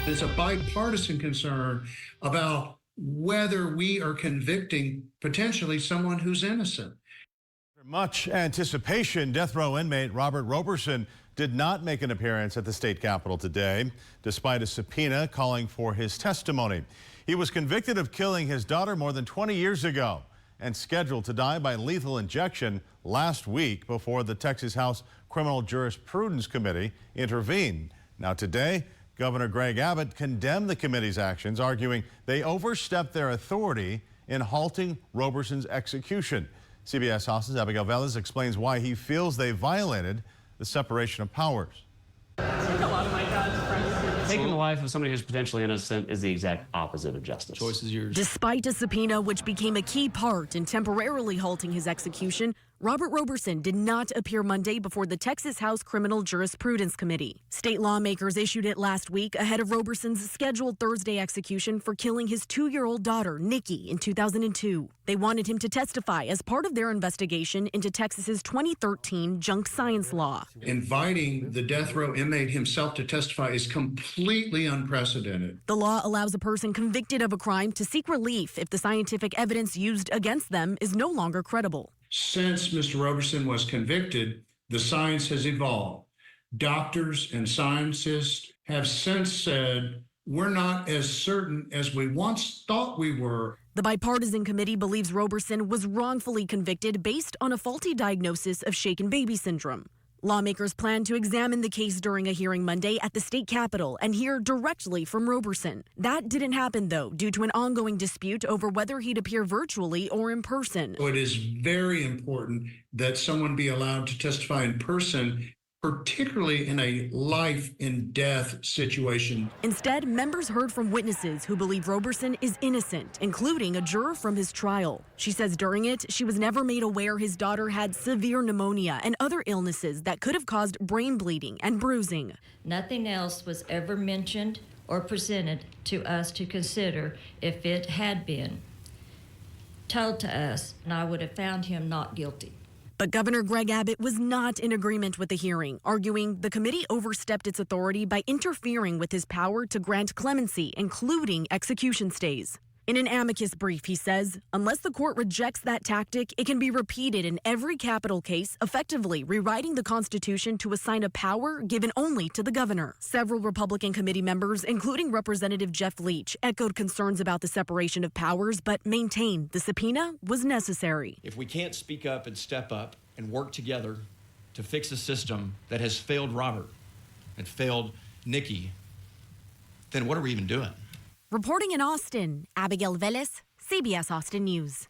It's a bipartisan concern about whether we are convicting potentially someone who's innocent. After much anticipation, death row inmate Robert Roberson did not make an appearance at the state capitol today, despite a subpoena calling for his testimony. He was convicted of killing his daughter more than 20 years ago and scheduled to die by lethal injection last week before the Texas House Criminal Jurisprudence Committee intervened. Now today, Governor Greg Abbott condemned the committee's actions, arguing they overstepped their authority in halting Roberson's execution. CBS House's Abigail Velez explains why he feels they violated the separation of powers. Taking the life of somebody who's potentially innocent is the exact opposite of justice. Choice is yours. Despite a subpoena which became a key part in temporarily halting his execution, Robert Roberson did not appear Monday before the Texas House Criminal Jurisprudence Committee. State lawmakers issued it last week ahead of Roberson's scheduled Thursday execution for killing his 2-year-old daughter, Nikki, in 2002. They wanted him to testify as part of their investigation into Texas's 2013 junk science law. Inviting the death row inmate himself to testify is completely unprecedented. The law allows a person convicted of a crime to seek relief if the scientific evidence used against them is no longer credible. Since Mr. Roberson was convicted, the science has evolved. Doctors and scientists have since said, we're not as certain as we once thought we were. The bipartisan committee believes Roberson was wrongfully convicted based on a faulty diagnosis of shaken baby syndrome. Lawmakers plan to examine the case during a hearing Monday at the state capitol and hear directly from Roberson. That didn't happen, though, due to an ongoing dispute over whether he'd appear virtually or in person. It is very important that someone be allowed to testify in person, particularly in a life and death situation. Instead, members heard from witnesses who believe Roberson is innocent, including a juror from his trial. She says during it, she was never made aware his daughter had severe pneumonia and other illnesses that could have caused brain bleeding and bruising. Nothing else was ever mentioned or presented to us to consider if it had been told to us, and I would have found him not guilty. But Governor Greg Abbott was not in agreement with the hearing, arguing the committee overstepped its authority by interfering with his power to grant clemency, including execution stays. In an amicus brief, he says, unless the court rejects that tactic, it can be repeated in every capital case, effectively rewriting the Constitution to assign a power given only to the governor. Several Republican committee members, including Representative Jeff Leach, echoed concerns about the separation of powers, but maintained the subpoena was necessary. If we can't speak up and step up and work together to fix a system that has failed Robert and failed Nikki, then what are we even doing? Reporting in Austin, Abigail Velez, CBS Austin News.